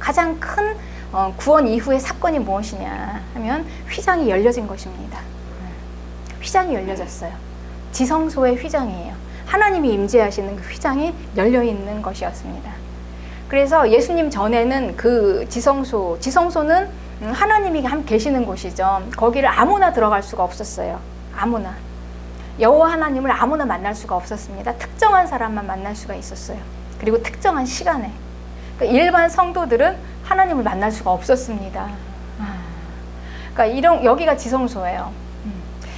가장 큰 구원 이후의 사건이 무엇이냐 하면 휘장이 열려진 것입니다. 휘장이 열려졌어요. 지성소의 휘장이에요. 하나님이 임재하시는 그 휘장이 열려있는 것이었습니다. 그래서 예수님 전에는 그 지성소는 하나님이 함께 계시는 곳이죠. 거기를 아무나 들어갈 수가 없었어요. 아무나. 여호와 하나님을 아무나 만날 수가 없었습니다. 특정한 사람만 만날 수가 있었어요. 그리고 특정한 시간에. 그러니까 일반 성도들은 하나님을 만날 수가 없었습니다. 그러니까 여기가 지성소예요.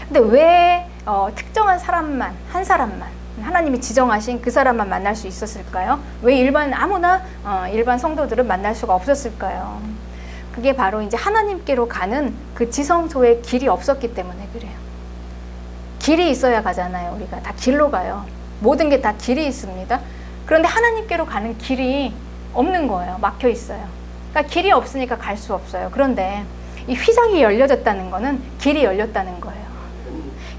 근데 왜 특정한 사람만, 한 사람만, 하나님이 지정하신 그 사람만 만날 수 있었을까요? 왜 아무나 일반 성도들은 만날 수가 없었을까요? 그게 바로 이제 하나님께로 가는 그 지성소에 길이 없었기 때문에 그래요. 길이 있어야 가잖아요. 우리가 다 길로 가요. 모든 게 다 길이 있습니다. 그런데 하나님께로 가는 길이 없는 거예요. 막혀 있어요. 그러니까 길이 없으니까 갈 수 없어요. 그런데 이 휘장이 열려졌다는 거는 길이 열렸다는 거예요.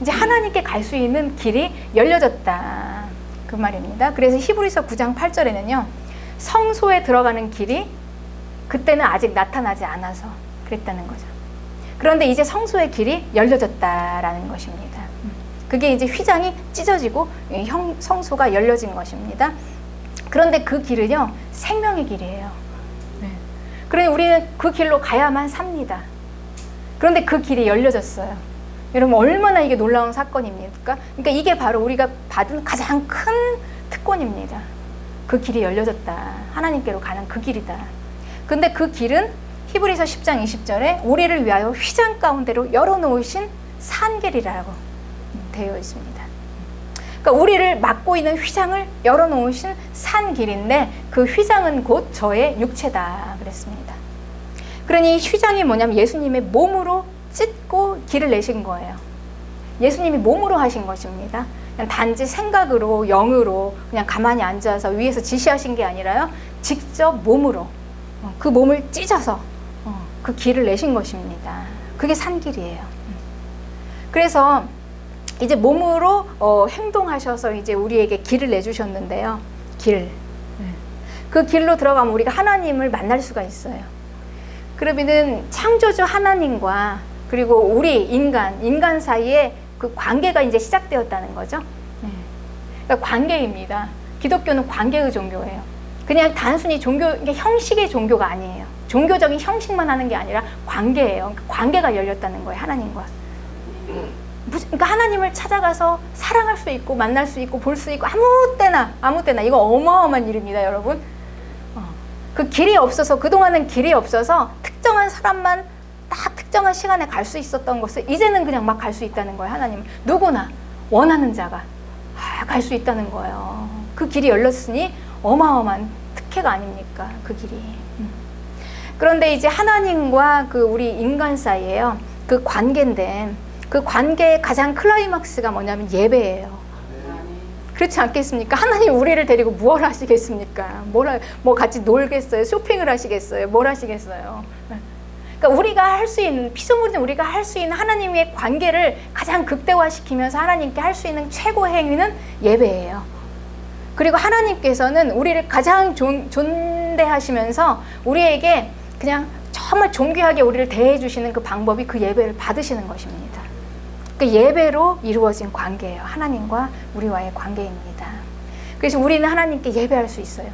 이제 하나님께 갈 수 있는 길이 열려졌다. 그 말입니다. 그래서 히브리서 9장 8절에는요. 성소에 들어가는 길이 그때는 아직 나타나지 않아서 그랬다는 거죠. 그런데 이제 성소의 길이 열려졌다라는 것입니다. 그게 이제 휘장이 찢어지고 성소가 열려진 것입니다. 그런데 그 길은요. 생명의 길이에요. 그러니 우리는 그 길로 가야만 삽니다. 그런데 그 길이 열려졌어요. 여러분 얼마나 이게 놀라운 사건입니까? 그러니까 이게 바로 우리가 받은 가장 큰 특권입니다. 그 길이 열려졌다. 하나님께로 가는 그 길이다. 근데 그 길은 히브리서 10장 20절에 우리를 위하여 휘장 가운데로 열어놓으신 산길이라고 되어 있습니다. 그러니까 우리를 막고 있는 휘장을 열어놓으신 산길인데 그 휘장은 곧 저의 육체다 그랬습니다. 그러니 휘장이 뭐냐면 예수님의 몸으로 찢고 길을 내신 거예요. 예수님이 몸으로 하신 것입니다. 그냥 단지 생각으로 영으로 그냥 가만히 앉아서 위에서 지시하신 게 아니라요. 직접 몸으로 그 몸을 찢어서 그 길을 내신 것입니다. 그게 산길이에요. 그래서 이제 몸으로 행동하셔서 이제 우리에게 길을 내주셨는데요. 그 길로 들어가면 우리가 하나님을 만날 수가 있어요. 그러면은 창조주 하나님과 그리고 우리 인간 사이에 그 관계가 이제 시작되었다는 거죠. 그러니까 관계입니다. 기독교는 관계의 종교예요. 그냥 단순히 형식의 종교가 아니에요. 종교적인 형식만 하는 게 아니라 관계예요. 그러니까 관계가 열렸다는 거예요. 하나님과. 그러니까 하나님을 찾아가서 사랑할 수 있고 만날 수 있고 볼 수 있고 아무 때나 이거 어마어마한 일입니다, 여러분. 그 길이 없어서 그동안은 길이 없어서 특정한 사람만 딱 특정한 시간에 갈 수 있었던 것을 이제는 그냥 막 갈 수 있다는 거예요. 하나님은 누구나 원하는 자가 갈 수 있다는 거예요. 그 길이 열렸으니 어마어마한 특혜가 아닙니까? 그 길이. 그런데 이제 하나님과 그 우리 인간 사이에요. 그 관계인데 그 관계의 가장 클라이막스가 뭐냐면 예배예요. 그렇지 않겠습니까? 하나님 우리를 데리고 뭘 하시겠습니까? 뭐 같이 놀겠어요? 쇼핑을 하시겠어요? 뭘 하시겠어요? 그러니까 우리가 할 수 있는 피조물인 우리가 할 수 있는 하나님의 관계를 가장 극대화시키면서 하나님께 할 수 있는 최고의 행위는 예배예요. 그리고 하나님께서는 우리를 가장 존대하시면서 우리에게 그냥 정말 존귀하게 우리를 대해 주시는 그 방법이 그 예배를 받으시는 것입니다. 그 예배로 이루어진 관계예요. 하나님과 우리와의 관계입니다. 그래서 우리는 하나님께 예배할 수 있어요.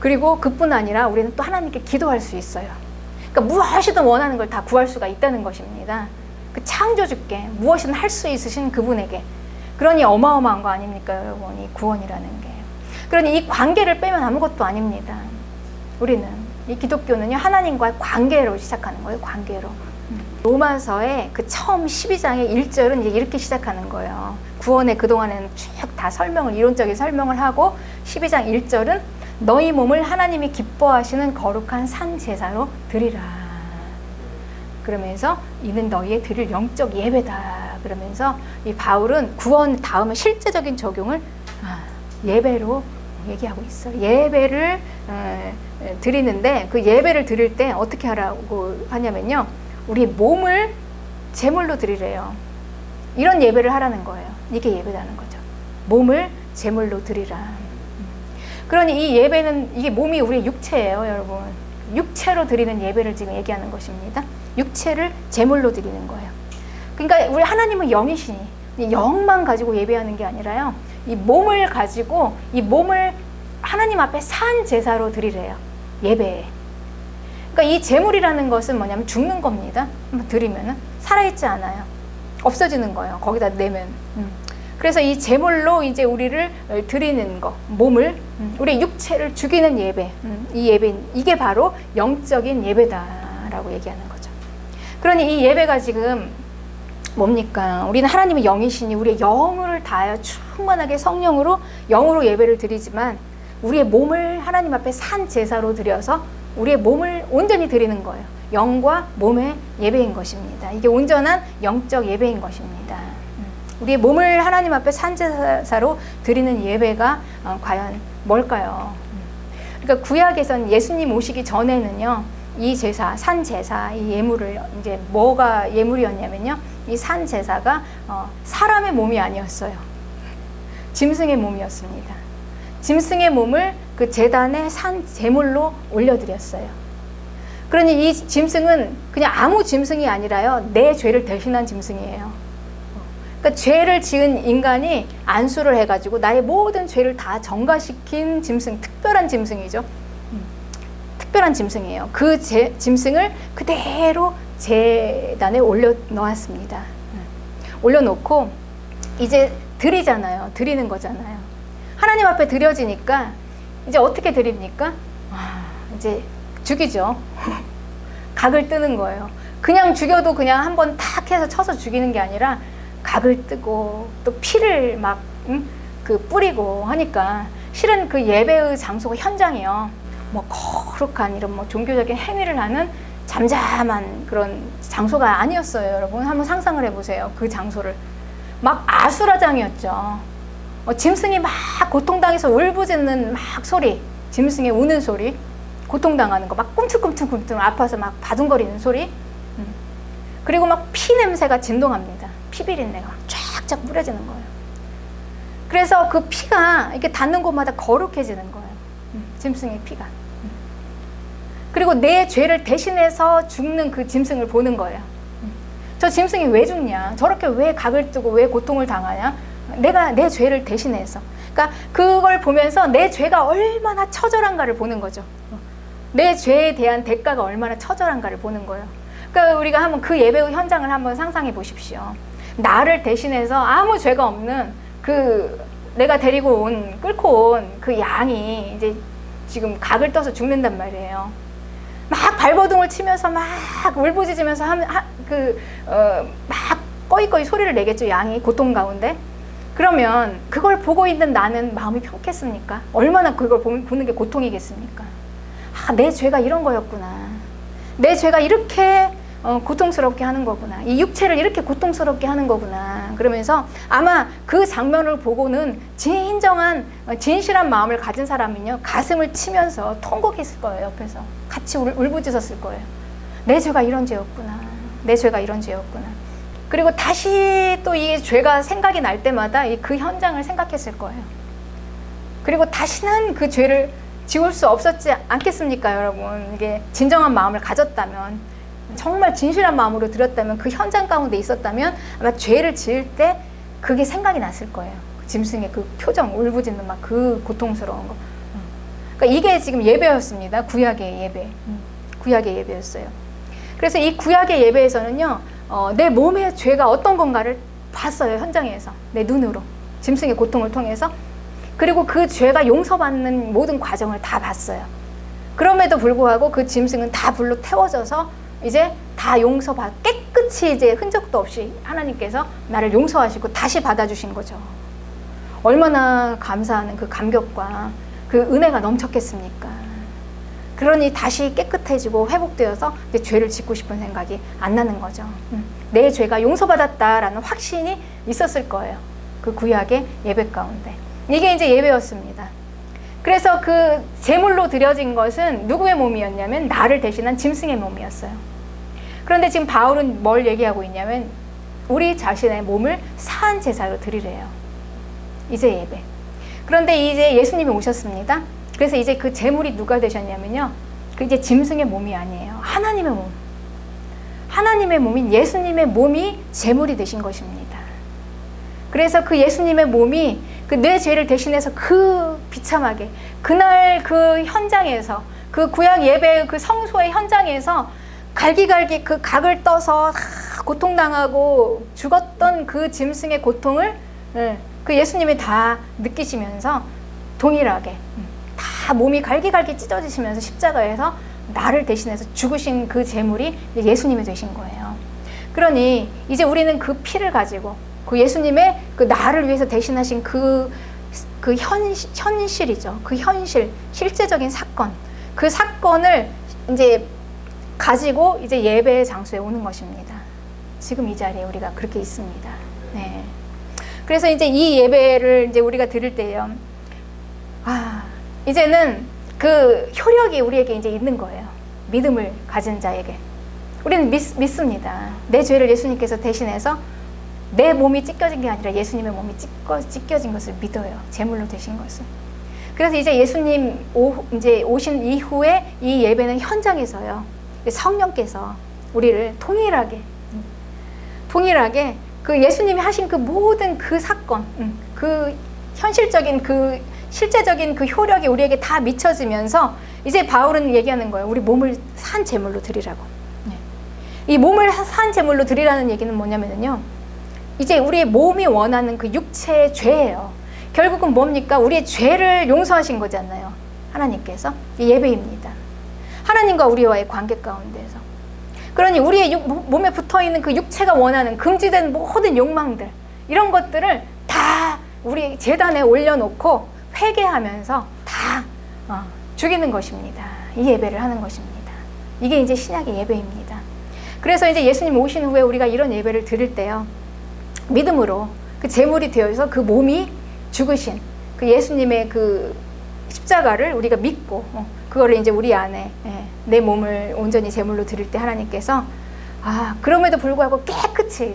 그리고 그뿐 아니라 우리는 또 하나님께 기도할 수 있어요. 그러니까 무엇이든 원하는 걸 다 구할 수가 있다는 것입니다. 그 창조주께 무엇이든 할 수 있으신 그분에게. 그러니 어마어마한 거 아닙니까, 여러분? 이 구원이라는 게. 그러니 이 관계를 빼면 아무것도 아닙니다. 우리는 이 기독교는요 하나님과의 관계로 시작하는 거예요. 관계로. 로마서의 그 처음 12장의 1절은 이제 이렇게 시작하는 거예요. 구원의 그동안에는 쭉 다 이론적인 설명을 하고 12장 1절은 너희 몸을 하나님이 기뻐하시는 거룩한 산 제사로 드리라. 그러면서 이는 너희의 드릴 영적 예배다. 그러면서 이 바울은 구원 다음에 실제적인 적용을 예배로 얘기하고 있어요. 예배를 드리는데 그 예배를 드릴 때 어떻게 하라고 하냐면요. 우리 몸을 제물로 드리래요. 이런 예배를 하라는 거예요. 이게 예배라는 거죠. 몸을 제물로 드리라. 그러니 이 예배는 이게 몸이 우리의 육체예요, 여러분. 육체로 드리는 예배를 지금 얘기하는 것입니다. 육체를 제물로 드리는 거예요. 그러니까 우리 하나님은 영이시니 영만 가지고 예배하는 게 아니라요, 이 몸을 가지고 이 몸을 하나님 앞에 산 제사로 드리래요, 예배에. 그러니까 이 제물이라는 것은 뭐냐면 죽는 겁니다. 한번 드리면은 살아있지 않아요. 없어지는 거예요, 거기다 내면. 그래서 이 제물로 이제 우리를 드리는 거, 몸을, 우리 육체를 죽이는 예배, 이 예배, 이게 바로 영적인 예배다라고 얘기하는 거죠. 그러니 이 예배가 지금 뭡니까? 우리는 하나님의 영이시니 우리의 영을 다하여 충만하게 성령으로 영으로 예배를 드리지만 우리의 몸을 하나님 앞에 산 제사로 드려서 우리의 몸을 온전히 드리는 거예요. 영과 몸의 예배인 것입니다. 이게 온전한 영적 예배인 것입니다. 우리의 몸을 하나님 앞에 산 제사로 드리는 예배가 과연 뭘까요? 그러니까 구약에서는 예수님 오시기 전에는요, 이 제사, 산 제사, 이 예물을, 이제 뭐가 예물이었냐면요, 이 산 제사가 사람의 몸이 아니었어요. 짐승의 몸이었습니다. 짐승의 몸을 그 제단에 산 제물로 올려드렸어요. 그러니 이 짐승은 그냥 아무 짐승이 아니라요, 내 죄를 대신한 짐승이에요. 그러니까 죄를 지은 인간이 안수를 해가지고 나의 모든 죄를 다 전가시킨 짐승, 특별한 짐승이죠. 특별한 짐승이에요. 그 짐승을 그대로 제단에 올려놓았습니다. 올려놓고 이제 드리잖아요. 드리는 거잖아요. 하나님 앞에 드려지니까 이제 어떻게 드립니까? 이제 죽이죠. 각을 뜨는 거예요. 그냥 죽여도 그냥 한번 탁 해서 쳐서 죽이는 게 아니라 각을 뜨고 또 피를 막 뿌리고 하니까 실은 그 예배의 장소가 현장이요, 뭐 거룩한 이런 뭐 종교적인 행위를 하는 잠잠한 그런 장소가 아니었어요. 여러분 한번 상상을 해보세요. 그 장소를 막 아수라장이었죠. 짐승이 막 고통당해서 울부짖는 막 소리, 짐승의 우는 소리, 고통당하는 거, 막 꿈틀꿈틀 아파서 막 바둥거리는 소리, 그리고 막 피 냄새가 진동합니다. 피 비린내가 막 쫙쫙 뿌려지는 거예요. 그래서 그 피가 이렇게 닿는 곳마다 거룩해지는 거예요. 짐승의 피가. 그리고 내 죄를 대신해서 죽는 그 짐승을 보는 거예요. 저 짐승이 왜 죽냐? 저렇게 왜 각을 뜨고 왜 고통을 당하냐? 내가 내 죄를 대신해서. 그러니까 그걸 보면서 내 죄가 얼마나 처절한가를 보는 거죠. 내 죄에 대한 대가가 얼마나 처절한가를 보는 거예요. 그러니까 우리가 한번 그 예배의 현장을 한번 상상해 보십시오. 나를 대신해서 아무 죄가 없는 그 내가 데리고 끌고 온 그 양이 이제 지금 각을 떠서 죽는단 말이에요. 막 발버둥을 치면서 막 울부짖으면서 막 꺼이꺼이 소리를 내겠죠, 양이 고통 가운데. 그러면 그걸 보고 있는 나는 마음이 평겠습니까? 얼마나 그걸 보는 게 고통이겠습니까? 내 죄가 이런 거였구나. 내 죄가 이렇게 고통스럽게 하는 거구나. 이 육체를 이렇게 고통스럽게 하는 거구나. 그러면서 아마 그 장면을 보고는 진정한 진실한 마음을 가진 사람은요, 가슴을 치면서 통곡했을 거예요. 옆에서 같이 울부짖었을 거예요. 내 죄가 이런 죄였구나. 내 죄가 이런 죄였구나. 그리고 다시 또 이 죄가 생각이 날 때마다 그 현장을 생각했을 거예요. 그리고 다시는 그 죄를 지울 수 없었지 않겠습니까, 여러분? 이게 진정한 마음을 가졌다면, 정말 진실한 마음으로 드렸다면, 그 현장 가운데 있었다면 아마 죄를 지을 때 그게 생각이 났을 거예요. 짐승의 그 표정, 울부짖는 막 그 고통스러운 거. 그러니까 이게 지금 예배였습니다. 구약의 예배. 구약의 예배였어요. 그래서 이 구약의 예배에서는요, 내 몸의 죄가 어떤 건가를 봤어요. 현장에서. 내 눈으로. 짐승의 고통을 통해서. 그리고 그 죄가 용서받는 모든 과정을 다 봤어요. 그럼에도 불구하고 그 짐승은 다 불로 태워져서 이제 다 깨끗이 이제 흔적도 없이 하나님께서 나를 용서하시고 다시 받아주신 거죠. 얼마나 감사하는 그 감격과 그 은혜가 넘쳤겠습니까? 그러니 다시 깨끗해지고 회복되어서 이제 죄를 짓고 싶은 생각이 안 나는 거죠. 내 죄가 용서받았다라는 확신이 있었을 거예요. 그 구약의 예배 가운데. 이게 이제 예배였습니다. 그래서 그 제물로 드려진 것은 누구의 몸이었냐면 나를 대신한 짐승의 몸이었어요. 그런데 지금 바울은 뭘 얘기하고 있냐면 우리 자신의 몸을 사한 제사로 드리래요. 이제 예배. 그런데 이제 예수님이 오셨습니다. 그래서 이제 그 제물이 누가 되셨냐면요, 그 이제 짐승의 몸이 아니에요. 하나님의 몸. 하나님의 몸인 예수님의 몸이 제물이 되신 것입니다. 그래서 그 예수님의 몸이 그 내 죄를 대신해서 그 비참하게 그날 그 현장에서 그 구약 예배 그 성소의 현장에서 갈기갈기 그 각을 떠서 고통당하고 죽었던 그 짐승의 고통을 그 예수님이 다 느끼시면서 동일하게 다 몸이 갈기갈기 찢어지시면서 십자가에서 나를 대신해서 죽으신 그 제물이 예수님이 되신 거예요. 그러니 이제 우리는 그 피를 가지고 그 예수님의 그 나를 위해서 대신하신 그 현실이죠. 그 현실, 실제적인 사건, 그 사건을 이제 가지고 이제 예배의 장소에 오는 것입니다. 지금 이 자리에 우리가 그렇게 있습니다. 네. 그래서 이제 이 예배를 이제 우리가 드릴 때요. 이제는 그 효력이 우리에게 이제 있는 거예요. 믿음을 가진 자에게. 우리는 믿습니다. 내 죄를 예수님께서 대신해서 내 몸이 찢겨진 게 아니라 예수님의 몸이 찢겨진 것을 믿어요. 제물로 되신 것을. 그래서 이제 예수님 이제 오신 이후에 이 예배는 현장에서요. 성령께서 우리를 통일하게 그 예수님이 하신 그 모든 그 사건, 그 현실적인 그 실제적인 그 효력이 우리에게 다 미쳐지면서 이제 바울은 얘기하는 거예요. 우리 몸을 산 제물로 드리라고. 이 몸을 산 제물로 드리라는 얘기는 뭐냐면요. 이제 우리의 몸이 원하는 그 육체의 죄예요. 결국은 뭡니까? 우리의 죄를 용서하신 거잖아요. 하나님께서. 이 예배입니다. 하나님과 우리와의 관계 가운데서. 그러니 우리의 몸에 붙어있는 그 육체가 원하는 금지된 모든 욕망들, 이런 것들을 다 우리 제단에 올려놓고 회개하면서 다 죽이는 것입니다. 이 예배를 하는 것입니다. 이게 이제 신약의 예배입니다. 그래서 이제 예수님 오신 후에 우리가 이런 예배를 드릴 때요. 믿음으로 그 제물이 되어서 그 몸이 죽으신 그 예수님의 그 십자가를 우리가 믿고 그거를 이제 우리 안에 내 몸을 온전히 제물로 드릴 때 하나님께서 그럼에도 불구하고 깨끗이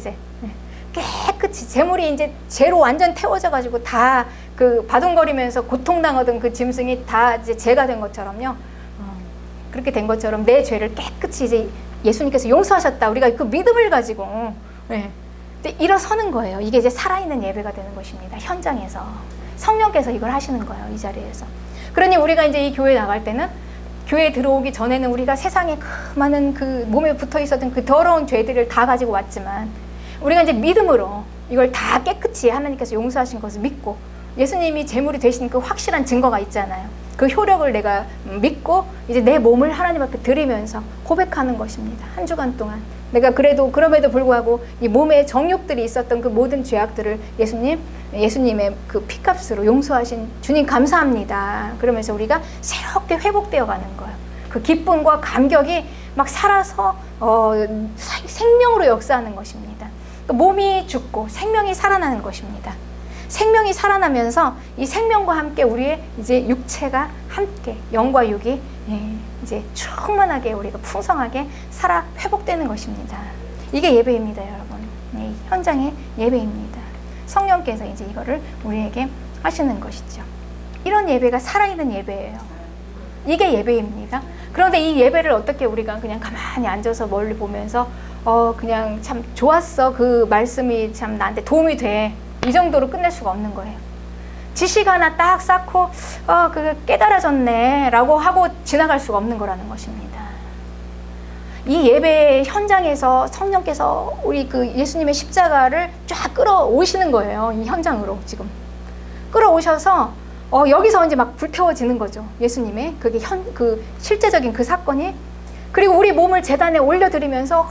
제물이 이제 죄로 완전 태워져 가지고 다 그 바둥거리면서 고통당하던 그 짐승이 다 이제 죄가 된 것처럼요. 그렇게 된 것처럼 내 죄를 깨끗이 이제 예수님께서 용서하셨다. 우리가 그 믿음을 가지고 일어서는 거예요. 이게 이제 살아있는 예배가 되는 것입니다. 현장에서 성령께서 이걸 하시는 거예요. 이 자리에서. 그러니 우리가 이제 이 교회에 나갈 때는 교회에 들어오기 전에는 우리가 세상에 그 많은 그 몸에 붙어 있었던 그 더러운 죄들을 다 가지고 왔지만 우리가 이제 믿음으로 이걸 다 깨끗이 하나님께서 용서하신 것을 믿고 예수님이 제물이 되신 그 확실한 증거가 있잖아요. 그 효력을 내가 믿고 이제 내 몸을 하나님 앞에 드리면서 고백하는 것입니다. 한 주간 동안 내가 그럼에도 불구하고 이 몸에 정욕들이 있었던 그 모든 죄악들을 예수님의 그 피값으로 용서하신 주님 감사합니다. 그러면서 우리가 새롭게 회복되어 가는 거예요. 그 기쁨과 감격이 막 살아서 생명으로 역사하는 것입니다. 몸이 죽고 생명이 살아나는 것입니다. 생명이 살아나면서 이 생명과 함께 우리의 이제 육체가 함께 영과 육이 이제 충만하게 우리가 풍성하게 살아 회복되는 것입니다. 이게 예배입니다, 여러분. 현장의 예배입니다. 성령께서 이제 이거를 우리에게 하시는 것이죠. 이런 예배가 살아있는 예배예요. 이게 예배입니다. 그런데 이 예배를 어떻게 우리가 그냥 가만히 앉아서 멀리 보면서 그냥 참 좋았어. 그 말씀이 참 나한테 도움이 돼. 이 정도로 끝낼 수가 없는 거예요. 지식 하나 딱 쌓고 그게 깨달아졌네 라고 하고 지나갈 수가 없는 거라는 것입니다. 이 예배 현장에서 성령께서 우리 그 예수님의 십자가를 쫙 끌어오시는 거예요. 이 현장으로 지금 끌어오셔서 여기서 이제 막 불태워지는 거죠. 예수님의 그게 그 실제적인 그 사건이. 그리고 우리 몸을 제단에 올려드리면서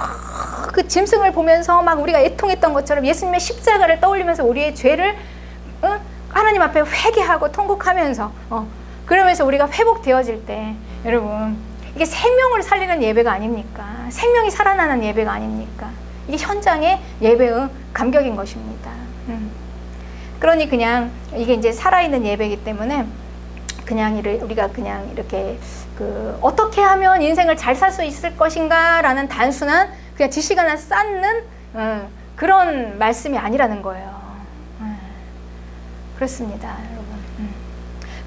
그 짐승을 보면서 막 우리가 애통했던 것처럼 예수님의 십자가를 떠올리면서 우리의 죄를 하나님 앞에 회개하고 통곡하면서 그러면서 우리가 회복되어질 때 여러분 이게 생명을 살리는 예배가 아닙니까? 생명이 살아나는 예배가 아닙니까? 이게 현장의 예배의 감격인 것입니다. 그러니 그냥 이게 이제 살아있는 예배이기 때문에 그냥 우리가 그냥 이렇게 어떻게 하면 인생을 잘 살 수 있을 것인가 라는 단순한 그냥 지식 하나 쌓는 그런 말씀이 아니라는 거예요. 그렇습니다, 여러분.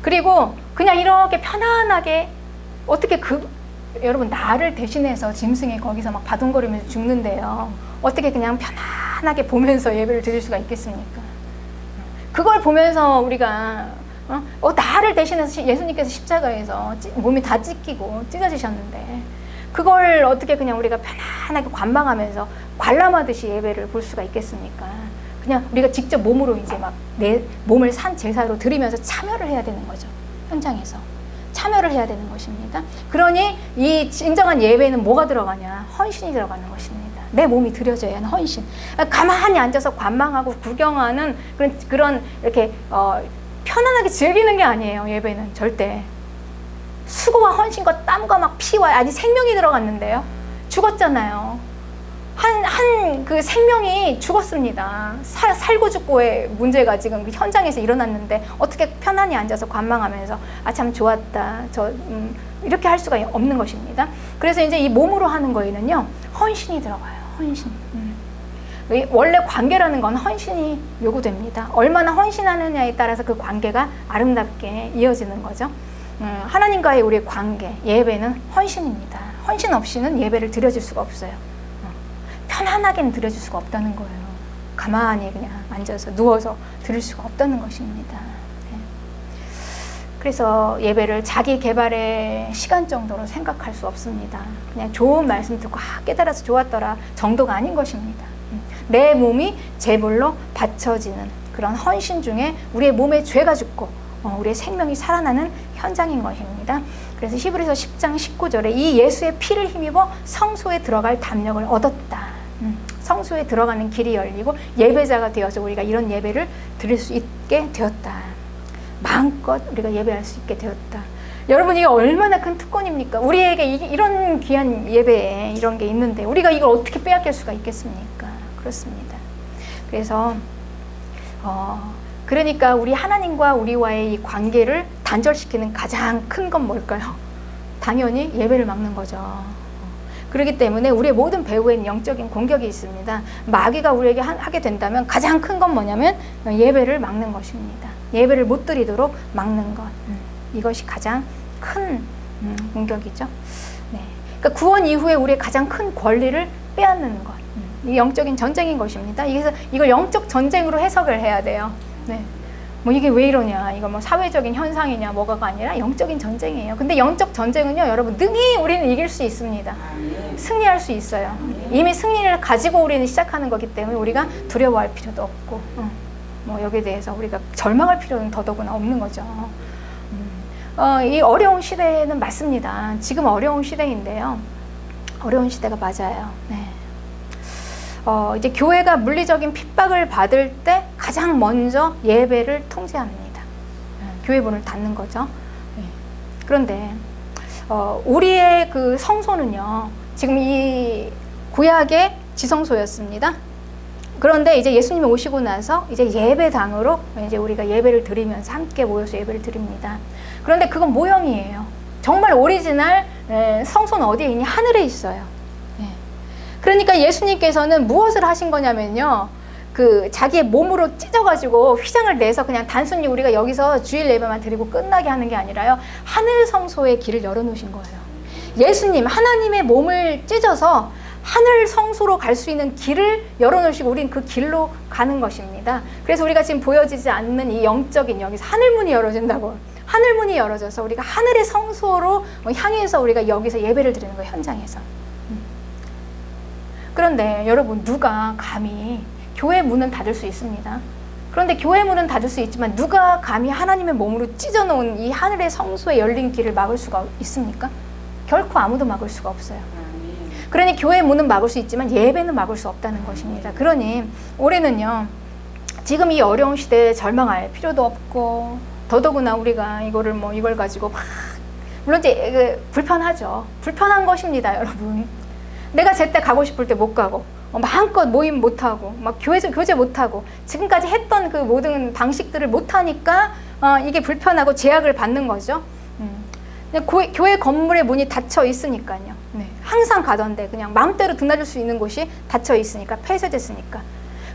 그리고 그냥 이렇게 편안하게 어떻게 여러분 나를 대신해서 짐승이 거기서 막 바둥거리면서 죽는데요. 어떻게 그냥 편안하게 보면서 예배를 드릴 수가 있겠습니까? 그걸 보면서 우리가 나를 대신해서 예수님께서 십자가에서 몸이 다 찢기고 찢어지셨는데 그걸 어떻게 그냥 우리가 편안하게 관망하면서 관람하듯이 예배를 볼 수가 있겠습니까? 그냥 우리가 직접 몸으로 이제 막 내 몸을 산 제사로 드리면서 참여를 해야 되는 거죠. 현장에서 참여를 해야 되는 것입니다. 그러니 이 진정한 예배는 뭐가 들어가냐? 헌신이 들어가는 것입니다. 내 몸이 드려져야 하는 헌신. 가만히 앉아서 관망하고 구경하는 그런 이렇게 편안하게 즐기는 게 아니에요. 예배는 절대 수고와 헌신과 땀과 막 피와 아니 생명이 들어갔는데요. 죽었잖아요. 한 그 생명이 죽었습니다. 살고 죽고의 문제가 지금 그 현장에서 일어났는데 어떻게 편안히 앉아서 관망하면서 참 좋았다. 이렇게 할 수가 없는 것입니다. 그래서 이제 이 몸으로 하는 거에는요 헌신이 들어가요. 헌신. 원래 관계라는 건 헌신이 요구됩니다. 얼마나 헌신하느냐에 따라서 그 관계가 아름답게 이어지는 거죠. 하나님과의 우리의 관계, 예배는 헌신입니다. 헌신 없이는 예배를 드려질 수가 없어요. 편안하게는 드려질 수가 없다는 거예요. 가만히 그냥 앉아서 누워서 드릴 수가 없다는 것입니다. 그래서 예배를 자기 개발의 시간 정도로 생각할 수 없습니다. 그냥 좋은 말씀 듣고 깨달아서 좋았더라 정도가 아닌 것입니다. 내 몸이 제물로 바쳐지는 그런 헌신 중에 우리의 몸에 죄가 죽고 우리의 생명이 살아나는 현장인 것입니다. 그래서 히브리서 10장 19절에 이 예수의 피를 힘입어 성소에 들어갈 담력을 얻었다. 성소에 들어가는 길이 열리고 예배자가 되어서 우리가 이런 예배를 드릴 수 있게 되었다. 마음껏 우리가 예배할 수 있게 되었다. 여러분, 이게 얼마나 큰 특권입니까? 우리에게 이런 귀한 예배에 이런 게 있는데 우리가 이걸 어떻게 빼앗길 수가 있겠습니까? 그렇습니다. 그래서 그러니까 우리 하나님과 우리와의 이 관계를 단절시키는 가장 큰 건 뭘까요? 당연히 예배를 막는 거죠. 그렇기 때문에 우리의 모든 배후에는 영적인 공격이 있습니다. 마귀가 우리에게 하게 된다면 가장 큰 건 뭐냐면 예배를 막는 것입니다. 예배를 못 드리도록 막는 것. 이것이 가장 큰 공격이죠. 네. 그러니까 구원 이후에 우리의 가장 큰 권리를 빼앗는 것. 이 영적인 전쟁인 것입니다. 그래서 이걸 영적 전쟁으로 해석을 해야 돼요. 네. 뭐 이게 왜 이러냐, 이거 뭐 사회적인 현상이냐 뭐가가 아니라 영적인 전쟁이에요. 근데 영적 전쟁은요, 여러분 능히 우리는 이길 수 있습니다. 승리할 수 있어요. 이미 승리를 가지고 우리는 시작하는 거기 때문에 우리가 두려워할 필요도 없고 뭐 여기에 대해서 우리가 절망할 필요는 더더구나 없는 거죠. 이 어려운 시대는 맞습니다. 지금 어려운 시대인데요. 어려운 시대가 맞아요. 네. 이제 교회가 물리적인 핍박을 받을 때 가장 먼저 예배를 통제합니다. 교회 문을 닫는 거죠. 그런데 우리의 그 성소는요, 지금 이 구약의 지성소였습니다. 그런데 이제 예수님이 오시고 나서 이제 예배당으로 이제 우리가 예배를 드리면서 함께 모여서 예배를 드립니다. 그런데 그건 모형이에요. 정말 오리지널 성소는 어디에 있냐? 하늘에 있어요. 그러니까 예수님께서는 무엇을 하신 거냐면요, 그 자기의 몸으로 찢어가지고 휘장을 내서 그냥 단순히 우리가 여기서 주일 예배만 드리고 끝나게 하는 게 아니라요, 하늘 성소의 길을 열어놓으신 거예요. 예수님, 하나님의 몸을 찢어서 하늘 성소로 갈 수 있는 길을 열어놓으시고 우리는 그 길로 가는 것입니다. 그래서 우리가 지금 보여지지 않는 이 영적인, 여기서 하늘문이 열어진다고, 하늘문이 열어져서 우리가 하늘의 성소로 향해서 우리가 여기서 예배를 드리는 거예요, 현장에서. 그런데 여러분, 누가 감히 교회 문은 닫을 수 있습니다. 그런데 교회 문은 닫을 수 있지만 누가 감히 하나님의 몸으로 찢어놓은 이 하늘의 성소에 열린 길을 막을 수가 있습니까? 결코 아무도 막을 수가 없어요. 그러니 교회 문은 막을 수 있지만 예배는 막을 수 없다는 것입니다. 그러니 올해는요, 지금 이 어려운 시대에 절망할 필요도 없고, 더더구나 우리가 이걸 가지고 막, 물론 이제 불편하죠. 불편한 것입니다, 여러분. 내가 제때 가고 싶을 때 못 가고, 마음껏 모임 못 하고, 막 교제 못 하고, 지금까지 했던 그 모든 방식들을 못 하니까 이게 불편하고 제약을 받는 거죠. 교회 건물의 문이 닫혀 있으니까요. 네. 항상 가던데 그냥 마음대로 드나들 수 있는 곳이 닫혀 있으니까, 폐쇄됐으니까.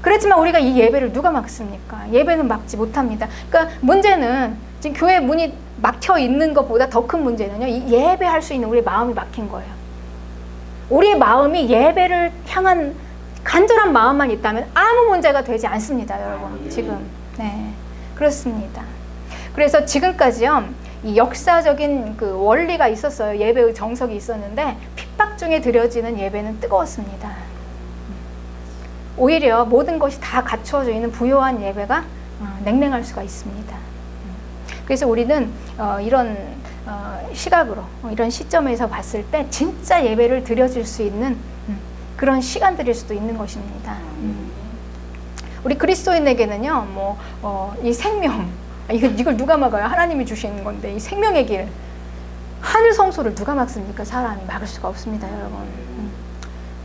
그렇지만 우리가 이 예배를 누가 막습니까? 예배는 막지 못합니다. 그러니까 문제는 지금 교회 문이 막혀 있는 것보다 더 큰 문제는요, 이 예배할 수 있는 우리의 마음이 막힌 거예요. 우리의 마음이 예배를 향한 간절한 마음만 있다면 아무 문제가 되지 않습니다, 여러분. 지금. 네, 그렇습니다. 그래서 지금까지요, 이 역사적인 그 원리가 있었어요. 예배의 정석이 있었는데 핍박 중에 드려지는 예배는 뜨거웠습니다. 오히려 모든 것이 다 갖추어져 있는 부요한 예배가 냉랭할 수가 있습니다. 그래서 우리는 이런 시각으로, 이런 시점에서 봤을 때 진짜 예배를 드려질 수 있는 그런 시간들일 수도 있는 것입니다. 우리 그리스도인에게는요, 이 생명, 이걸 누가 막아요? 하나님이 주시는 건데, 이 생명의 길, 하늘 성소를 누가 막습니까? 사람이 막을 수가 없습니다, 여러분.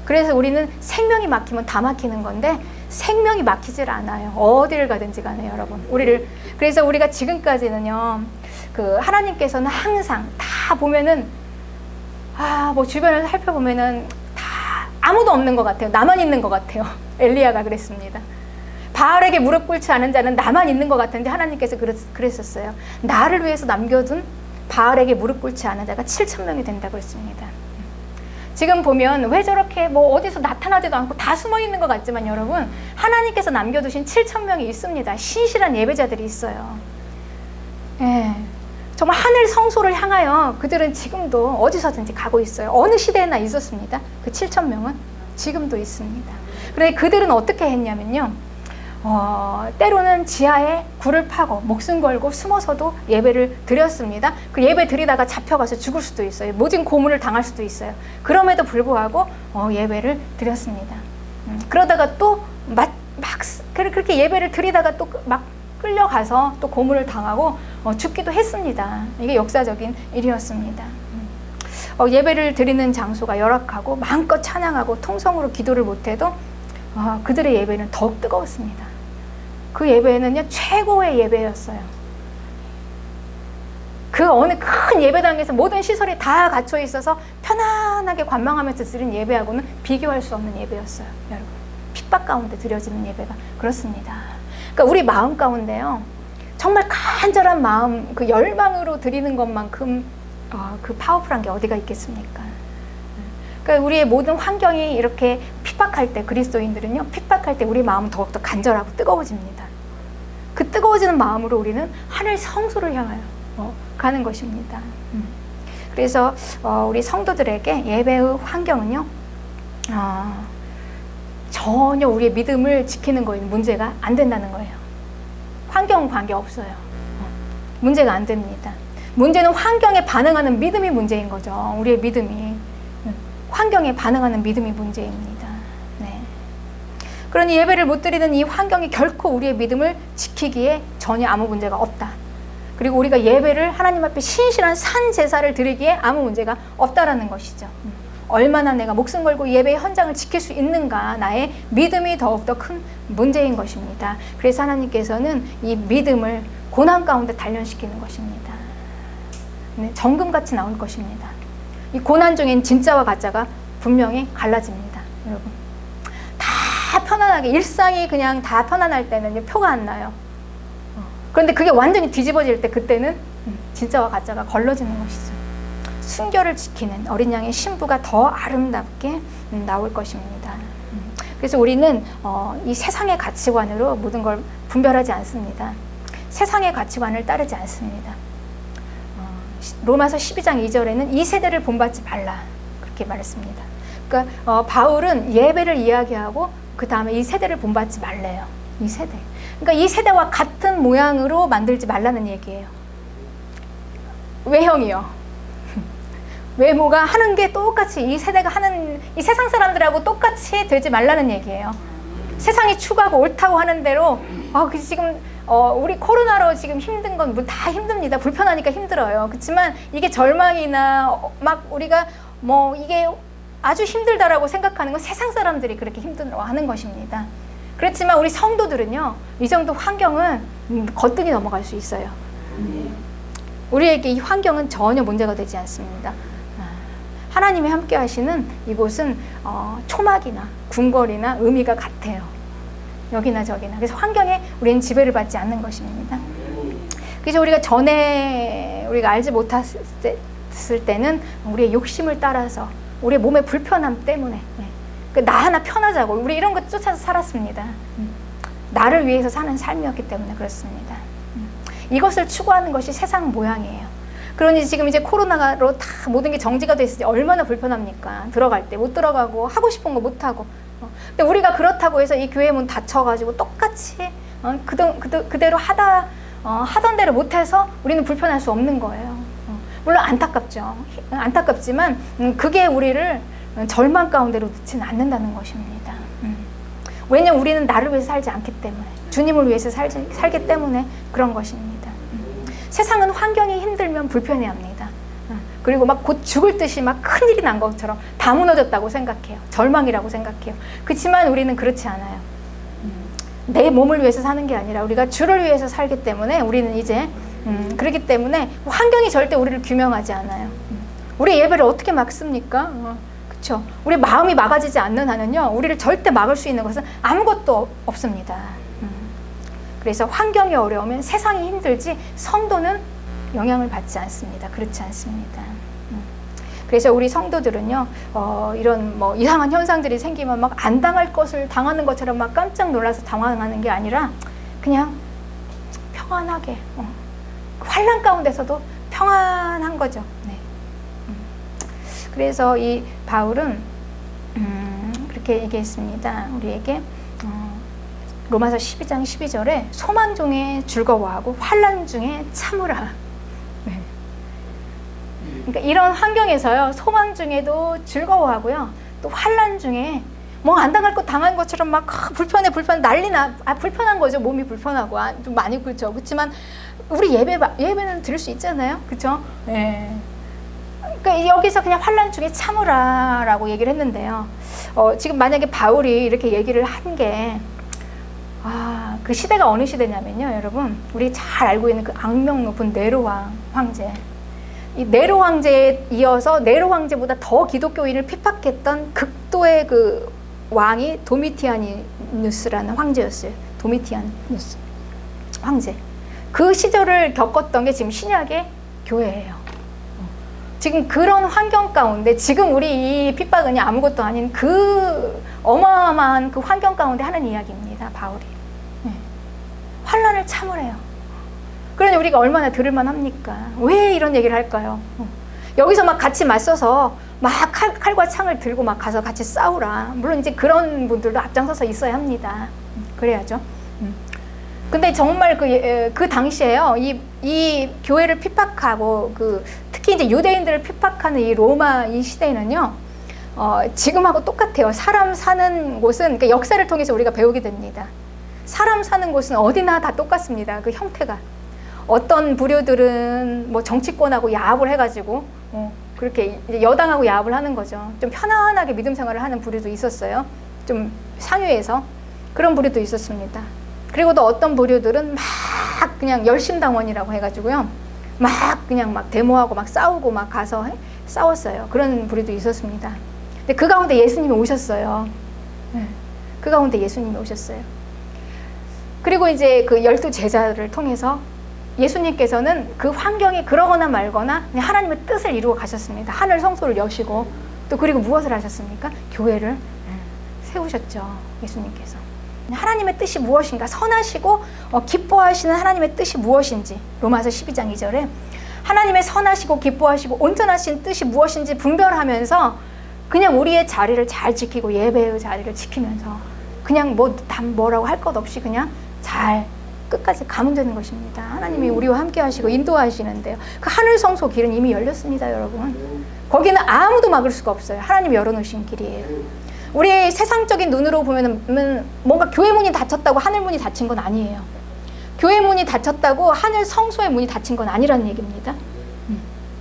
그래서 우리는 생명이 막히면 다 막히는 건데, 생명이 막히질 않아요. 어디를 가든지 간에, 여러분. 그래서 우리가 지금까지는요, 하나님께서는 항상 다 보면은, 주변을 살펴보면은 다 아무도 없는 것 같아요. 나만 있는 것 같아요. 엘리야가 그랬습니다. 바알에게 무릎 꿇지 않은 자는 나만 있는 것 같은데 하나님께서 그랬었어요. 나를 위해서 남겨둔 바알에게 무릎 꿇지 않은 자가 7,000명이 된다고 했습니다. 지금 보면 왜 저렇게 어디서 나타나지도 않고 다 숨어 있는 것 같지만 여러분, 하나님께서 남겨두신 7,000명이 있습니다. 신실한 예배자들이 있어요. 예, 정말 하늘 성소를 향하여 그들은 지금도 어디서든지 가고 있어요. 어느 시대에나 있었습니다. 그 7,000명은 지금도 있습니다. 그런데 그들은 어떻게 했냐면요, 때로는 지하에 굴을 파고 목숨 걸고 숨어서도 예배를 드렸습니다. 그 예배 드리다가 잡혀가서 죽을 수도 있어요. 모진 고문을 당할 수도 있어요. 그럼에도 불구하고 예배를 드렸습니다. 그러다가 또 그렇게 예배를 드리다가 또 막 끌려가서 또 고문을 당하고 죽기도 했습니다. 이게 역사적인 일이었습니다. 예배를 드리는 장소가 열악하고 마음껏 찬양하고 통성으로 기도를 못해도 그들의 예배는 더욱 뜨거웠습니다. 그 예배는요, 최고의 예배였어요. 그 어느 큰 예배당에서 모든 시설이 다 갖춰 있어서 편안하게 관망하면서 드린 예배하고는 비교할 수 없는 예배였어요, 여러분. 핍박 가운데 드려지는 예배가 그렇습니다. 그러니까 우리 마음 가운데요, 정말 간절한 마음, 그 열망으로 드리는 것만큼 그 파워풀한 게 어디가 있겠습니까? 그러니까 우리의 모든 환경이 이렇게 핍박할 때, 그리스도인들은요, 핍박할 때 우리 마음은 더욱더 간절하고 뜨거워집니다. 그 뜨거워지는 마음으로 우리는 하늘 성소를 향하여 가는 것입니다. 그래서 우리 성도들에게 예배의 환경은요, 전혀 우리의 믿음을 지키는 거에 문제가 안 된다는 거예요. 환경은 관계없어요. 문제가 안 됩니다. 문제는 환경에 반응하는 믿음이 문제인 거죠. 우리의 믿음이. 환경에 반응하는 믿음이 문제입니다. 네. 그러니 예배를 못 드리는 이 환경이 결코 우리의 믿음을 지키기에 전혀 아무 문제가 없다. 그리고 우리가 예배를 하나님 앞에 신실한 산 제사를 드리기에 아무 문제가 없다라는 것이죠. 얼마나 내가 목숨 걸고 예배의 현장을 지킬 수 있는가, 나의 믿음이 더욱더 큰 문제인 것입니다. 그래서 하나님께서는 이 믿음을 고난 가운데 단련시키는 것입니다. 네, 정금같이 나올 것입니다. 이 고난 중엔 진짜와 가짜가 분명히 갈라집니다, 여러분. 다 편안하게, 일상이 그냥 다 편안할 때는 표가 안 나요. 그런데 그게 완전히 뒤집어질 때, 그때는 진짜와 가짜가 걸러지는 것이죠. 순결을 지키는 어린 양의 신부가 더 아름답게 나올 것입니다. 그래서 우리는 이 세상의 가치관으로 모든 걸 분별하지 않습니다. 세상의 가치관을 따르지 않습니다. 로마서 12장 2절에는 이 세대를 본받지 말라, 그렇게 말했습니다. 그러니까 바울은 예배를 이야기하고 그 다음에 이 세대를 본받지 말래요. 이 세대. 그러니까 이 세대와 같은 모양으로 만들지 말라는 얘기예요. 외형이요. 외모가 하는 게 똑같이 이 세대가 하는, 이 세상 사람들하고 똑같이 되지 말라는 얘기예요. 세상이 추구하고 옳다고 하는 대로 지금 우리 코로나로 지금 힘든 건 다 힘듭니다. 불편하니까 힘들어요. 그렇지만 이게 절망이나 막 우리가 이게 아주 힘들다라고 생각하는 건 세상 사람들이 그렇게 힘들어하는 것입니다. 그렇지만 우리 성도들은요, 이 정도 환경은 거뜬히 넘어갈 수 있어요. 우리에게 이 환경은 전혀 문제가 되지 않습니다. 하나님이 함께 하시는 이곳은 초막이나 궁궐이나 의미가 같아요. 여기나 저기나. 그래서 환경에 우리는 지배를 받지 않는 것입니다. 그래서 우리가 전에 우리가 알지 못했을 때는 우리의 욕심을 따라서 우리의 몸의 불편함 때문에 나 하나 편하자고 우리 이런 것 쫓아서 살았습니다. 나를 위해서 사는 삶이었기 때문에 그렇습니다. 이것을 추구하는 것이 세상 모양이에요. 그러니 지금 이제 코로나로 다 모든 게 정지가 됐으니 얼마나 불편합니까? 들어갈 때 못 들어가고 하고 싶은 거 못 하고. 근데 우리가 그렇다고 해서 이 교회 문 닫혀가지고 똑같이 그대로 하던 대로 못해서 우리는 불편할 수 없는 거예요. 물론 안타깝죠. 안타깝지만 그게 우리를 절망 가운데로 넣지는 않는다는 것입니다. 왜냐면 우리는 나를 위해서 살지 않기 때문에, 주님을 위해서 살기 때문에 그런 것입니다. 세상은 환경이 힘들면 불편해합니다. 그리고 막 곧 죽을 듯이 막 큰일이 난 것처럼 다 무너졌다고 생각해요. 절망이라고 생각해요. 그렇지만 우리는 그렇지 않아요. 내 몸을 위해서 사는 게 아니라 우리가 주를 위해서 살기 때문에 우리는 이제 그렇기 때문에 환경이 절대 우리를 규명하지 않아요. 우리 예배를 어떻게 막습니까? 그렇죠. 우리 마음이 막아지지 않는 한은요, 우리를 절대 막을 수 있는 것은 아무것도 없습니다. 그래서 환경이 어려우면 세상이 힘들지 성도는 영향을 받지 않습니다. 그렇지 않습니다. 그래서 우리 성도들은요, 이런 뭐 이상한 현상들이 생기면 막 안 당할 것을 당하는 것처럼 막 깜짝 놀라서 당황하는 게 아니라 그냥 평안하게, 환난 가운데서도 평안한 거죠. 네. 그래서 이 바울은 그렇게 얘기했습니다. 우리에게 로마서 12장 12절에 소망 중에 즐거워하고 환난 중에 참으라. 네. 그러니까 이런 환경에서요, 소망 중에도 즐거워하고요, 또 환난 중에 뭐 안 당할 것 당한 것처럼 막 불편해 난리나, 불편한 거죠. 몸이 불편하고 좀 많이 그렇죠. 그렇지만 우리 예배는 드릴 수 있잖아요. 그렇죠? 네. 그러니까 여기서 그냥 환난 중에 참으라라고 얘기를 했는데요. 지금 만약에 바울이 이렇게 얘기를 한 게 그 시대가 어느 시대냐면요, 여러분, 우리 잘 알고 있는 그 악명 높은 네로 황제. 이 네로 황제에 이어서 네로 황제보다 더 기독교인을 핍박했던 극도의 그 왕이 도미티아누스라는 황제였어요. 도미티아누스 황제. 그 시절을 겪었던 게 지금 신약의 교회예요. 지금 그런 환경 가운데 지금 우리 이 핍박은 아무것도 아닌 그 어마어마한 그 환경 가운데 하는 이야기입니다. 바울이. 네. 환난을 참으래요. 그러니 우리가 얼마나 들을만 합니까? 왜 이런 얘기를 할까요? 여기서 막 같이 맞서서 막 칼과 창을 들고 막 가서 같이 싸우라. 물론 이제 그런 분들도 앞장서서 있어야 합니다. 그래야죠. 근데 정말 그 당시에요, 이 교회를 핍박하고 특히 이제 유대인들을 핍박하는 이 로마 이 시대에는요, 지금하고 똑같아요. 사람 사는 곳은, 그러니까 역사를 통해서 우리가 배우게 됩니다. 사람 사는 곳은 어디나 다 똑같습니다. 그 형태가. 어떤 부류들은 뭐 정치권하고 야합을 해가지고 그렇게 이제 여당하고 야합을 하는 거죠. 좀 편안하게 믿음 생활을 하는 부류도 있었어요. 좀 상위에서 그런 부류도 있었습니다. 그리고 또 어떤 부류들은 막 그냥 열심당원이라고 해가지고요, 막 그냥 막 데모하고 막 싸우고 막 가서 싸웠어요. 그런 부류도 있었습니다. 근데 그 가운데 예수님이 오셨어요. 그 가운데 예수님이 오셨어요. 그리고 이제 그 12 제자를 통해서 예수님께서는 그 환경이 그러거나 말거나 그냥 하나님의 뜻을 이루어 가셨습니다. 하늘 성소를 여시고, 또 그리고 무엇을 하셨습니까? 교회를 세우셨죠. 예수님께서. 하나님의 뜻이 무엇인가, 선하시고 기뻐하시는 하나님의 뜻이 무엇인지, 로마서 12장 2절에 하나님의 선하시고 기뻐하시고 온전하신 뜻이 무엇인지 분별하면서 그냥 우리의 자리를 잘 지키고 예배의 자리를 지키면서 그냥 뭐라고 할 것 없이 그냥 잘 끝까지 가면 되는 것입니다. 하나님이 우리와 함께 하시고 인도하시는데요, 그 하늘 성소 길은 이미 열렸습니다. 여러분, 거기는 아무도 막을 수가 없어요. 하나님이 열어놓으신 길이에요. 우리 세상적인 눈으로 보면은 뭔가 교회 문이 닫혔다고 하늘 문이 닫힌 건 아니에요. 교회 문이 닫혔다고 하늘 성소의 문이 닫힌 건 아니라는 얘기입니다.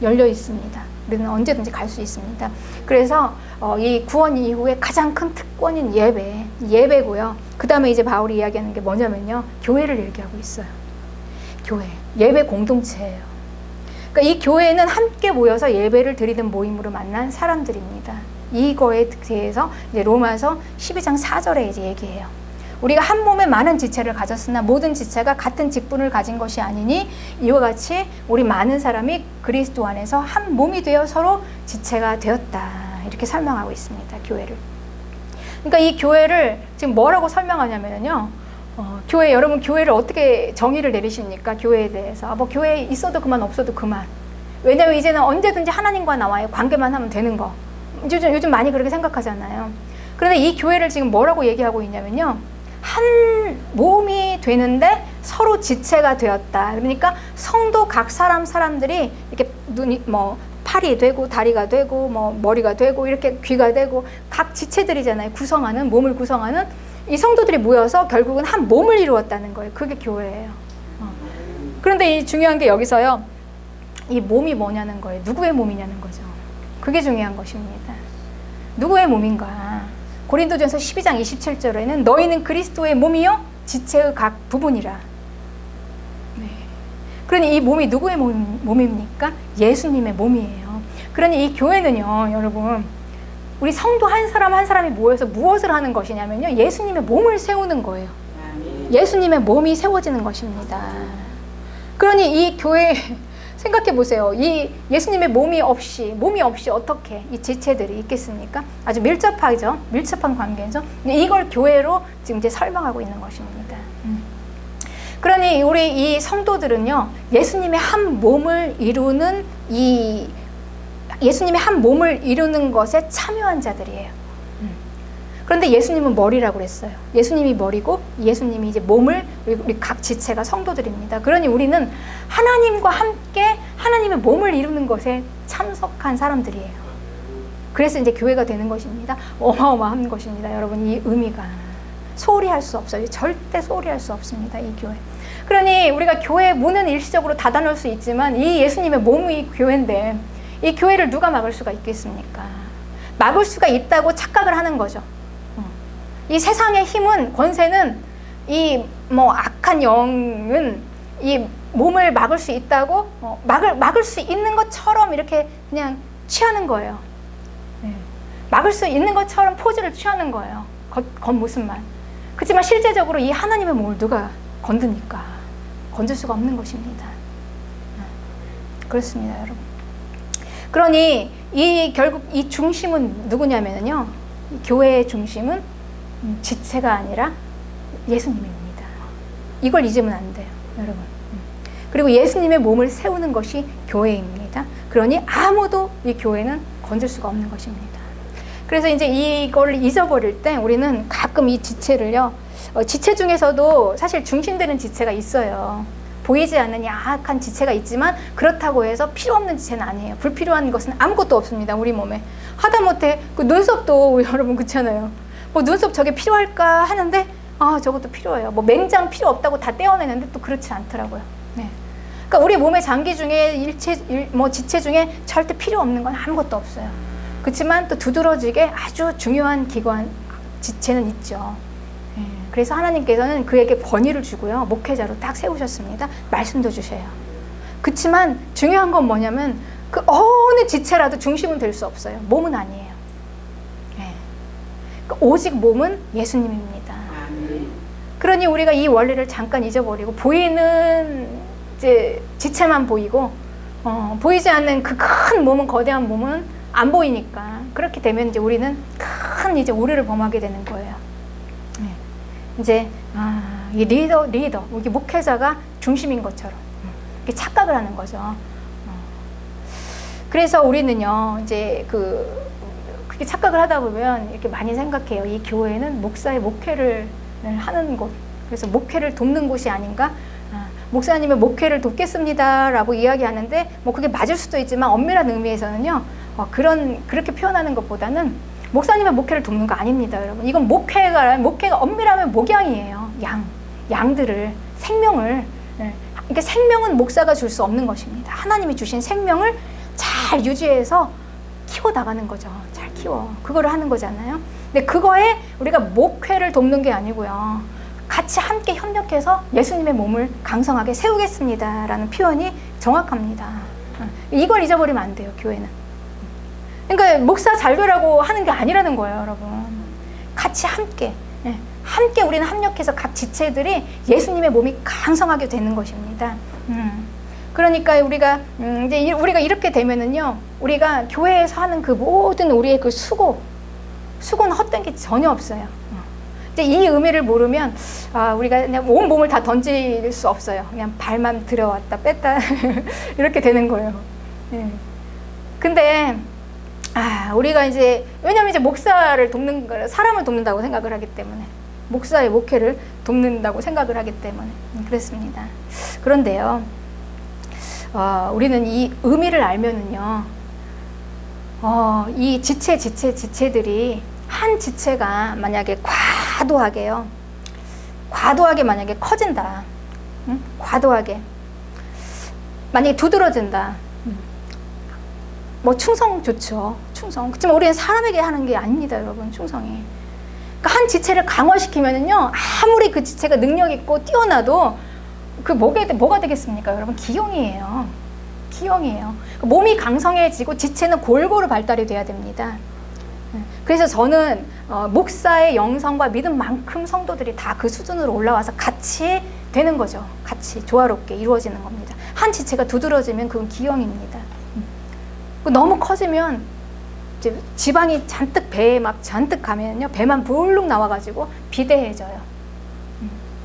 열려 있습니다. 우리는 언제든지 갈 수 있습니다. 그래서 이 구원 이후에 가장 큰 특권인 예배고요. 그 다음에 이제 바울이 이야기하는 게 뭐냐면요, 교회를 얘기하고 있어요. 교회, 예배 공동체예요. 그러니까 이 교회는 함께 모여서 예배를 드리는 모임으로 만난 사람들입니다. 이거에 대해서 이제 로마서 12장 4절에 이제 얘기해요. 우리가 한 몸에 많은 지체를 가졌으나 모든 지체가 같은 직분을 가진 것이 아니니 이와 같이 우리 많은 사람이 그리스도 안에서 한 몸이 되어 서로 지체가 되었다. 이렇게 설명하고 있습니다. 교회를. 그러니까 이 교회를 지금 뭐라고 설명하냐면요. 교회, 여러분 교회를 어떻게 정의를 내리십니까? 교회에 대해서. 뭐 교회에 있어도 그만 없어도 그만. 왜냐면 이제는 언제든지 하나님과 나와의 관계만 하면 되는 거. 요즘 많이 그렇게 생각하잖아요. 그런데 이 교회를 지금 뭐라고 얘기하고 있냐면요. 한 몸이 되는데 서로 지체가 되었다. 그러니까 성도 각 사람들이 이렇게 눈이 뭐 팔이 되고 다리가 되고 뭐 머리가 되고 이렇게 귀가 되고 각 지체들이잖아요. 구성하는 몸을 구성하는 이 성도들이 모여서 결국은 한 몸을 이루었다는 거예요. 그게 교회예요. 그런데 이 중요한 게 여기서요. 이 몸이 뭐냐는 거예요. 누구의 몸이냐는 거죠. 그게 중요한 것입니다. 누구의 몸인가? 고린도전서 12장 27절에는 너희는 그리스도의 몸이요 지체의 각 부분이라. 네. 그러니 이 몸이 누구의 몸입니까? 예수님의 몸이에요. 그러니 이 교회는요, 여러분, 우리 성도 한 사람 한 사람이 모여서 무엇을 하는 것이냐면요, 예수님의 몸을 세우는 거예요. 예수님의 몸이 세워지는 것입니다. 그러니 이 교회 생각해 보세요. 이 예수님의 몸이 없이 어떻게 이 지체들이 있겠습니까? 아주 밀접하죠. 밀접한 관계죠. 이걸 교회로 지금 이제 설명하고 있는 것입니다. 그러니 우리 이 성도들은요, 예수님의 한 몸을 이루는 것에 참여한 자들이에요. 그런데 예수님은 머리라고 그랬어요. 예수님이 머리고 예수님이 이제 몸을 우리 각 지체가 성도들입니다. 그러니 우리는 하나님과 함께 하나님의 몸을 이루는 것에 참석한 사람들이에요. 그래서 이제 교회가 되는 것입니다. 어마어마한 것입니다. 여러분, 이 의미가 소홀히 할 수 없어요. 절대 소홀히 할 수 없습니다. 이 교회. 그러니 우리가 교회 문은 일시적으로 닫아놓을 수 있지만 이 예수님의 몸이 교회인데 이 교회를 누가 막을 수가 있겠습니까? 막을 수가 있다고 착각을 하는 거죠. 이 세상의 힘은, 권세는, 이 뭐 악한 영은 이 몸을 막을 수 있다고 막을 수 있는 것처럼 이렇게 그냥 취하는 거예요. 막을 수 있는 것처럼 포즈를 취하는 거예요. 겉모습만. 그렇지만 실제적으로 이 하나님의 몸을 누가 건드니까 건질 수가 없는 것입니다. 그렇습니다, 여러분. 그러니 결국 이 중심은 누구냐면요, 이 교회의 중심은 지체가 아니라 예수님입니다. 이걸 잊으면 안 돼요, 여러분. 그리고 예수님의 몸을 세우는 것이 교회입니다. 그러니 아무도 이 교회는 건질 수가 없는 것입니다. 그래서 이제 이걸 잊어버릴 때 우리는 가끔 이 지체를요, 지체 중에서도 사실 중심되는 지체가 있어요. 보이지 않는 약한 지체가 있지만 그렇다고 해서 필요 없는 지체는 아니에요. 불필요한 것은 아무것도 없습니다, 우리 몸에. 하다못해 그 눈썹도 여러분 그렇잖아요. 뭐 눈썹 저게 필요할까 하는데 저것도 필요해요. 뭐 맹장 필요 없다고 다 떼어내는데 또 그렇지 않더라고요. 네. 그러니까 우리 몸의 장기 중에 지체 중에 절대 필요 없는 건 아무것도 없어요. 그렇지만 또 두드러지게 아주 중요한 기관 지체는 있죠. 네. 그래서 하나님께서는 그에게 권위를 주고요, 목회자로 딱 세우셨습니다. 말씀도 주셔요. 그렇지만 중요한 건 뭐냐면 그 어느 지체라도 중심은 될 수 없어요. 몸은 아니에요. 오직 몸은 예수님입니다. 그러니 우리가 이 원리를 잠깐 잊어버리고 보이는 이제 지체만 보이고 보이지 않는 그 큰 몸은, 거대한 몸은 안 보이니까 그렇게 되면 이제 우리는 큰 이제 오류를 범하게 되는 거예요. 이제 이 리더 우리 목회자가 중심인 것처럼 이렇게 착각을 하는 거죠. 그래서 우리는요, 이제 그렇게 착각을 하다 보면 이렇게 많이 생각해요. 이 교회는 목사의 목회를 하는 곳, 그래서 목회를 돕는 곳이 아닌가? 목사님의 목회를 돕겠습니다라고 이야기하는데 뭐 그게 맞을 수도 있지만 엄밀한 의미에서는요, 그렇게 표현하는 것보다는 목사님의 목회를 돕는 거 아닙니다, 여러분. 이건 목회가 엄밀하면 목양이에요. 양들을, 생명을. 그러니까 생명은 목사가 줄 수 없는 것입니다. 하나님이 주신 생명을 잘 유지해서 키워나가는 거죠. 잘 키워. 그거를 하는 거잖아요. 근데 그거에 우리가 목회를 돕는 게 아니고요, 같이 함께 협력해서 예수님의 몸을 강성하게 세우겠습니다 라는 표현이 정확합니다. 이걸 잊어버리면 안 돼요, 교회는. 그러니까 목사 잘 되라고 하는 게 아니라는 거예요, 여러분. 같이 함께 함께 우리는 합력해서 각 지체들이 예수님의 몸이 강성하게 되는 것입니다. 그러니까 우리가 이제 우리가 이렇게 되면은요, 우리가 교회에서 하는 그 모든 우리의 그 수고는 헛된 게 전혀 없어요. 이제 이 의미를 모르면 우리가 그냥 온 몸을 다 던질 수 없어요. 그냥 발만 들여왔다 뺐다 이렇게 되는 거예요. 예. 근데 우리가 이제 왜냐하면 이제 목사를 돕는 걸 사람을 돕는다고 생각을 하기 때문에, 목사의 목회를 돕는다고 생각을 하기 때문에 그렇습니다. 그런데요, 우리는 이 의미를 알면은요, 이 지체들이 한 지체가 만약에 과도하게 만약에 커진다, 과도하게 만약에 두드러진다, 뭐 충성 좋죠, 충성. 그렇지만 우리는 사람에게 하는 게 아닙니다, 여러분. 충성이. 그러니까 한 지체를 강화시키면은요, 아무리 그 지체가 능력 있고 뛰어나도 그 뭐가 되겠습니까, 여러분? 기형이에요. 몸이 강성해지고 지체는 골고루 발달이 돼야 됩니다. 그래서 저는 목사의 영성과 믿음만큼 성도들이 다 그 수준으로 올라와서 같이 되는 거죠. 같이 조화롭게 이루어지는 겁니다. 한 지체가 두드러지면 그건 기형입니다. 너무 커지면 이제 지방이 배에 막 잔뜩 가면요, 배만 불룩 나와가지고 비대해져요.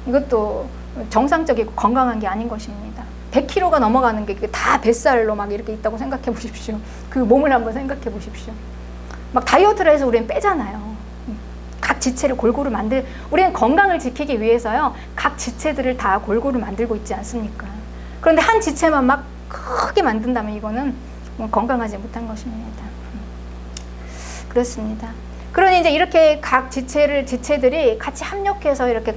이것도 정상적이고 건강한 게 아닌 것입니다. 100kg가 넘어가는 게 다 뱃살로 막 이렇게 있다고 생각해 보십시오. 그 몸을 한번 생각해 보십시오. 막 다이어트를 해서 우리는 빼잖아요. 각 지체를 골고루 우리는 건강을 지키기 위해서요, 각 지체들을 다 골고루 만들고 있지 않습니까? 그런데 한 지체만 막 크게 만든다면 이거는 건강하지 못한 것입니다. 그렇습니다. 그러니 이제 이렇게 각 지체들이 같이 합력해서 이렇게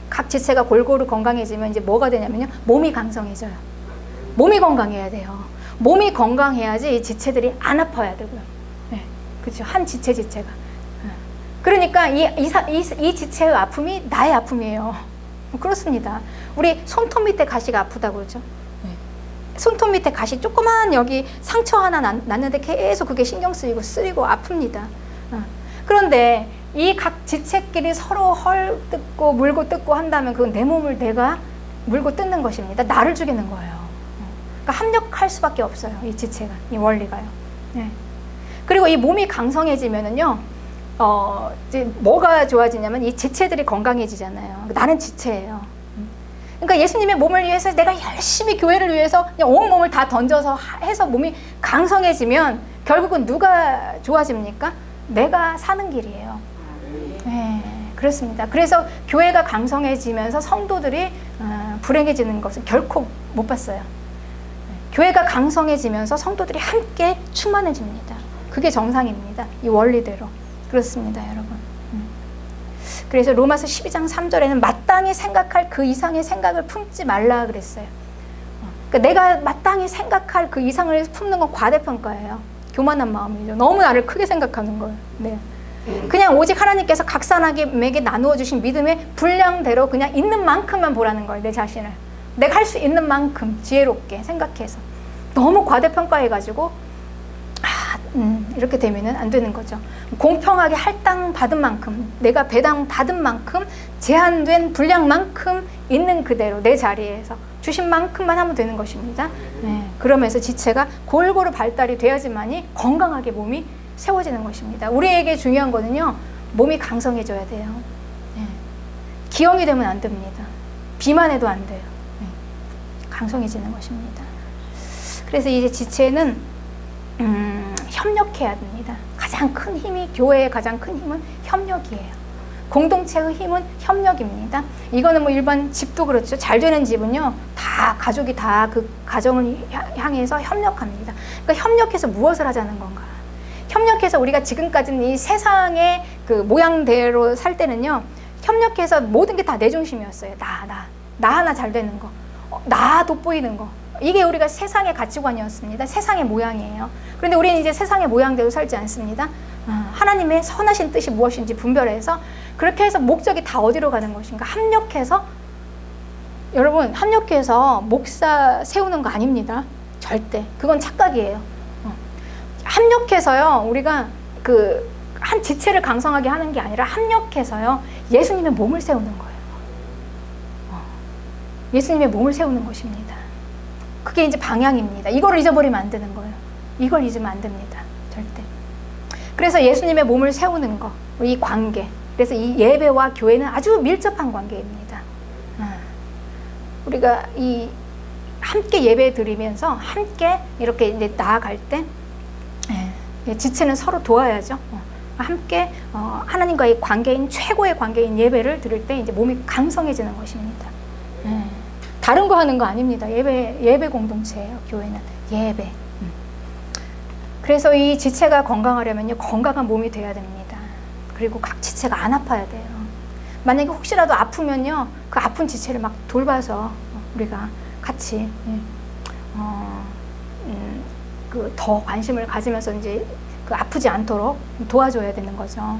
각 지체가 골고루 건강해지면 이제 뭐가 되냐면요, 몸이 강성해져요. 몸이 건강해야 돼요. 몸이 건강해야지 이 지체들이 안 아파야 되고요. 네, 그렇죠. 한 지체가. 그러니까 이 지체의 아픔이 나의 아픔이에요. 그렇습니다. 우리 손톱 밑에 가시가 아프다고 그러죠. 손톱 밑에 가시 조그만 여기 상처 하나 났는데 계속 그게 신경 쓰이고 아픕니다. 그런데 이 각 지체끼리 서로 헐뜯고 물고 뜯고 한다면 그건 내 몸을 내가 물고 뜯는 것입니다. 나를 죽이는 거예요. 그러니까 합력할 수밖에 없어요. 이 지체가, 이 원리가요. 네. 그리고 이 몸이 강성해지면은요, 이제 뭐가 좋아지냐면 이 지체들이 건강해지잖아요. 나는 지체예요. 그러니까 예수님의 몸을 위해서 내가 열심히 교회를 위해서 그냥 온 몸을 다 던져서 해서 몸이 강성해지면 결국은 누가 좋아집니까? 내가 사는 길이에요. 네, 그렇습니다. 그래서 교회가 강성해지면서 성도들이 불행해지는 것은 결코 못 봤어요. 교회가 강성해지면서 성도들이 함께 충만해집니다. 그게 정상입니다. 이 원리대로. 그렇습니다, 여러분. 그래서 로마서 12장 3절에는 마땅히 생각할 그 이상의 생각을 품지 말라 그랬어요. 그러니까 내가 마땅히 생각할 그 이상을 품는 건 과대평가예요. 교만한 마음이죠. 너무 나를 크게 생각하는 거예요. 네. 그냥 오직 하나님께서 각 사람에게 나누어 주신 믿음의 분량대로 그냥 있는 만큼만 보라는 거예요. 내 자신을. 내가 할 수 있는 만큼 지혜롭게 생각해서. 너무 과대평가해가지고 이렇게 되면은 안 되는 거죠. 공평하게 할당 받은 만큼, 내가 배당 받은 만큼, 제한된 분량만큼 있는 그대로 내 자리에서 주신 만큼만 하면 되는 것입니다. 네, 그러면서 지체가 골고루 발달이 돼야지만이 건강하게 몸이 세워지는 것입니다. 우리에게 중요한 거는요, 몸이 강성해져야 돼요. 네, 기형이 되면 안 됩니다. 비만해도 안 돼요. 네, 강성해지는 것입니다. 그래서 이제 지체는 협력해야 됩니다. 가장 큰 힘이, 교회의 가장 큰 힘은 협력이에요. 공동체의 힘은 협력입니다. 이거는 뭐 일반 집도 그렇죠. 잘 되는 집은요, 다 가족이 다 그 가정을 향해서 협력합니다. 그러니까 협력해서 무엇을 하자는 건가? 협력해서 우리가 지금까지는 이 세상의 그 모양대로 살 때는요, 협력해서 모든 게 다 내 중심이었어요. 나 하나 잘 되는 거, 나 돋보이는 거. 이게 우리가 세상의 가치관이었습니다. 세상의 모양이에요. 그런데 우리는 이제 세상의 모양대로 살지 않습니다. 하나님의 선하신 뜻이 무엇인지 분별해서 그렇게 해서 목적이 다 어디로 가는 것인가? 합력해서, 여러분, 합력해서 목사 세우는 거 아닙니다. 절대. 그건 착각이에요. 합력해서요, 우리가 한 지체를 강성하게 하는 게 아니라 합력해서요, 예수님의 몸을 세우는 거예요. 예수님의 몸을 세우는 것입니다. 그게 이제 방향입니다. 이거를 잊어버리면 안 되는 거예요. 이걸 잊으면 안 됩니다. 절대. 그래서 예수님의 몸을 세우는 거, 이 관계. 그래서 이 예배와 교회는 아주 밀접한 관계입니다. 우리가 이 함께 예배 드리면서 함께 이렇게 이제 나아갈 때 지체는 서로 도와야죠. 함께 하나님과의 관계인, 최고의 관계인 예배를 드릴 때 이제 몸이 강성해지는 것입니다. 다른 거 하는 거 아닙니다. 예배 공동체예요. 교회는 예배. 그래서 이 지체가 건강하려면요, 건강한 몸이 돼야 됩니다. 그리고 각 지체가 안 아파야 돼요. 만약에 혹시라도 아프면요, 그 아픈 지체를 막 돌봐서 우리가 같이 그 더 관심을 가지면서 이제 그 아프지 않도록 도와줘야 되는 거죠.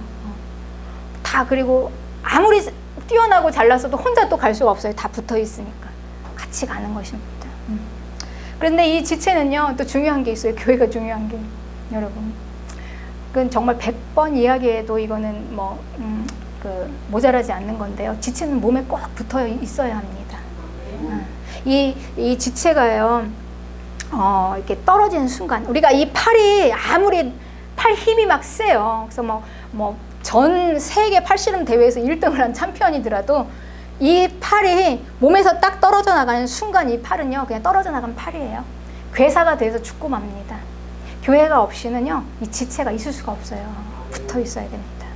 다. 그리고 아무리 뛰어나고 잘났어도 혼자 또 갈 수가 없어요. 다 붙어 있으니까 같이 가는 것입니다. 그런데 이 지체는요, 또 중요한 게 있어요. 교회가 중요한 게, 여러분, 그건 정말 100번 이야기해도 이거는 모자라지 않는 건데요. 지체는 몸에 꼭 붙어 있어야 합니다. 이 지체가요, 이렇게 떨어지는 순간, 우리가 이 팔이 아무리 팔 힘이 막 세요. 그래서 전 세계 팔씨름 대회에서 1등을 한 챔피언이더라도 이 팔이 몸에서 딱 떨어져 나가는 순간, 이 팔은요, 그냥 떨어져 나간 팔이에요. 괴사가 돼서 죽고 맙니다. 교회가 없이는요, 이 지체가 있을 수가 없어요. 붙어 있어야 됩니다.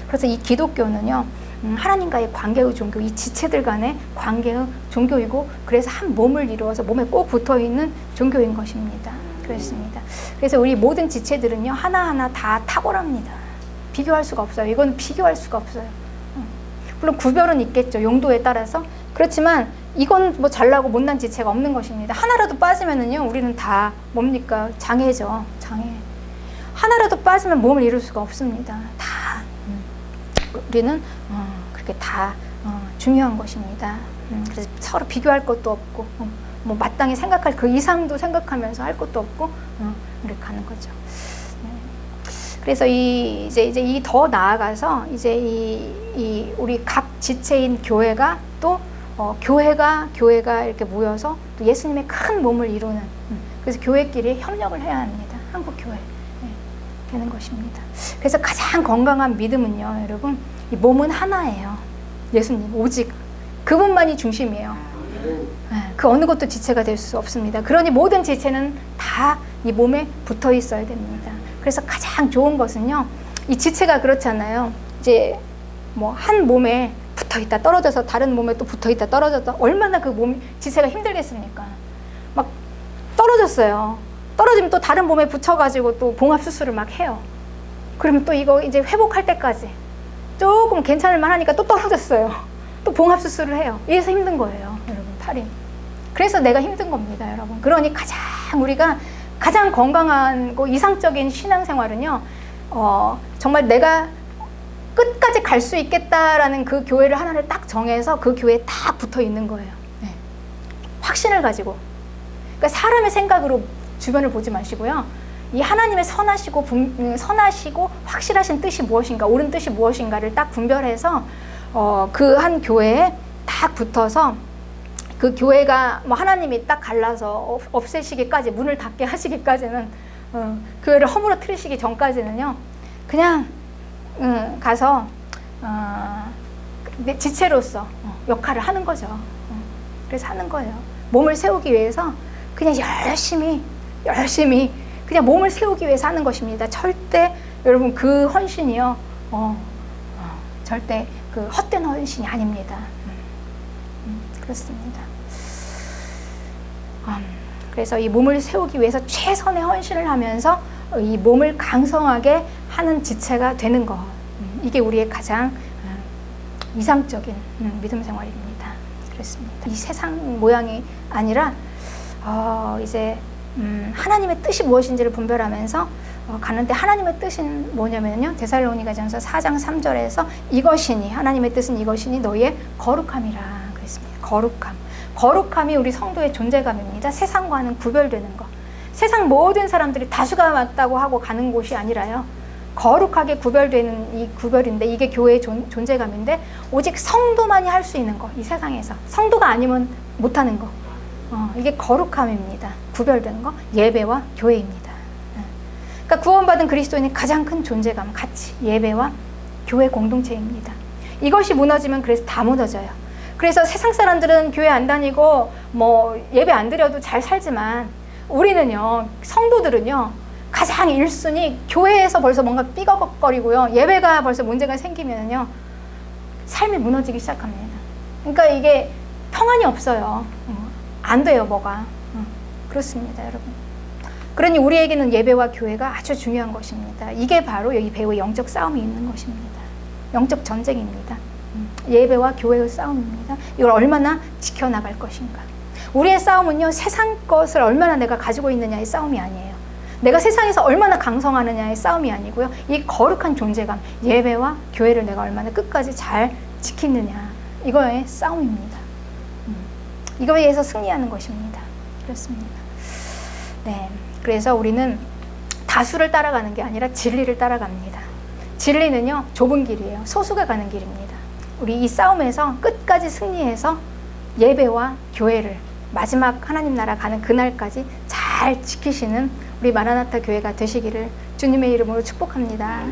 그래서 이 기독교는요, 하나님과의 관계의 종교, 이 지체들 간의 관계의 종교이고, 그래서 한 몸을 이루어서 몸에 꼭 붙어 있는 종교인 것입니다. 그렇습니다. 그래서 우리 모든 지체들은요, 하나하나 다 탁월합니다. 비교할 수가 없어요. 이건 비교할 수가 없어요. 물론 구별은 있겠죠, 용도에 따라서. 그렇지만 이건 뭐 잘나고 못난 지체가 없는 것입니다. 하나라도 빠지면은요, 우리는 다 뭡니까? 장애죠. 장애. 하나라도 빠지면 몸을 이룰 수가 없습니다. 다 우리는 그렇게 다 중요한 것입니다. 그래서 서로 비교할 것도 없고, 뭐 마땅히 생각할 그 이상도 생각하면서 할 것도 없고, 이렇게 가는 거죠. 그래서 이제 이 더 나아가서 이제 이 우리 각 지체인 교회가 또 교회가 이렇게 모여서 또 예수님의 큰 몸을 이루는, 그래서 교회끼리 협력을 해야 합니다. 한국 교회 되는 것입니다. 그래서 가장 건강한 믿음은요, 여러분, 이 몸은 하나예요. 예수님 오직 그분만이 중심이에요. 그 어느 것도 지체가 될 수 없습니다. 그러니 모든 지체는 다 이 몸에 붙어 있어야 됩니다. 그래서 가장 좋은 것은요, 이 지체가 그렇잖아요. 이제 뭐 한 몸에 붙어 있다 떨어져서 다른 몸에 또 붙어 있다 떨어졌다, 얼마나 그 몸 지체가 힘들겠습니까? 막 떨어졌어요. 떨어지면 또 다른 몸에 붙여가지고 또 봉합 수술을 막 해요. 그러면 또 이거 이제 회복할 때까지 조금 괜찮을만 하니까 또 떨어졌어요. 또 봉합 수술을 해요. 이래서 힘든 거예요, 여러분, 팔이. 그래서 내가 힘든 겁니다, 여러분. 그러니 우리가 가장 건강하고 이상적인 신앙생활은요, 정말 내가 끝까지 갈 수 있겠다라는 그 교회를 하나를 딱 정해서 그 교회에 딱 붙어 있는 거예요. 확신을 가지고. 그러니까 사람의 생각으로 주변을 보지 마시고요, 이 하나님의 선하시고 확실하신 뜻이 무엇인가, 옳은 뜻이 무엇인가를 딱 분별해서 그 한 교회에 딱 붙어서, 그 교회가 뭐 하나님이 딱 갈라서 없애시기까지, 문을 닫게 하시기까지는, 교회를 허물어뜨리시기 전까지는요, 그냥 가서 내 지체로서 역할을 하는 거죠. 그래서 하는 거예요. 몸을 세우기 위해서 그냥 열심히 그냥 몸을 세우기 위해서 하는 것입니다. 절대 여러분 그 헌신이요, 절대 그 헛된 헌신이 아닙니다. 그렇습니다. 그래서 이 몸을 세우기 위해서 최선의 헌신을 하면서 이 몸을 강성하게 하는 지체가 되는 것, 이게 우리의 가장 이상적인 믿음 생활입니다. 그렇습니다. 이 세상 모양이 아니라 이제 하나님의 뜻이 무엇인지를 분별하면서 가는데, 하나님의 뜻은 뭐냐면요, 데살로니가전서 4장 3절에서 이것이니, 하나님의 뜻은 이것이니 너희의 거룩함이라 그랬습니다. 거룩함이 우리 성도의 존재감입니다. 세상과는 구별되는 것. 세상 모든 사람들이 다수가 맞다고 하고 가는 곳이 아니라요, 거룩하게 구별되는 이 구별인데, 이게 교회의 존재감인데, 오직 성도만이 할 수 있는 거, 이 세상에서 성도가 아니면 못하는 거, 이게 거룩함입니다. 구별되는 거, 예배와 교회입니다. 그러니까 구원받은 그리스도인의 가장 큰 존재감, 가치, 예배와 교회 공동체입니다. 이것이 무너지면 그래서 다 무너져요. 그래서 세상 사람들은 교회 안 다니고 뭐 예배 안 드려도 잘 살지만, 우리는요, 성도들은요, 가장 1순위 교회에서 벌써 뭔가 삐걱거리고요, 예배가 벌써 문제가 생기면요, 삶이 무너지기 시작합니다. 그러니까 이게 평안이 없어요. 안 돼요, 뭐가. 그렇습니다, 여러분. 그러니 우리에게는 예배와 교회가 아주 중요한 것입니다. 이게 바로 여기 배우의 영적 싸움이 있는 것입니다. 영적 전쟁입니다. 예배와 교회의 싸움입니다. 이걸 얼마나 지켜나갈 것인가. 우리의 싸움은요, 세상 것을 얼마나 내가 가지고 있느냐의 싸움이 아니에요. 내가 세상에서 얼마나 강성하느냐의 싸움이 아니고요, 이 거룩한 존재감, 예배와 교회를 내가 얼마나 끝까지 잘 지키느냐, 이거의 싸움입니다. 이거에 의해서 승리하는 것입니다. 그렇습니다. 네, 그래서 우리는 다수를 따라가는 게 아니라 진리를 따라갑니다. 진리는요, 좁은 길이에요. 소수가 가는 길입니다. 우리 이 싸움에서 끝까지 승리해서 예배와 교회를 마지막 하나님 나라 가는 그날까지 잘 지키시는 우리 마라나타 교회가 되시기를 주님의 이름으로 축복합니다.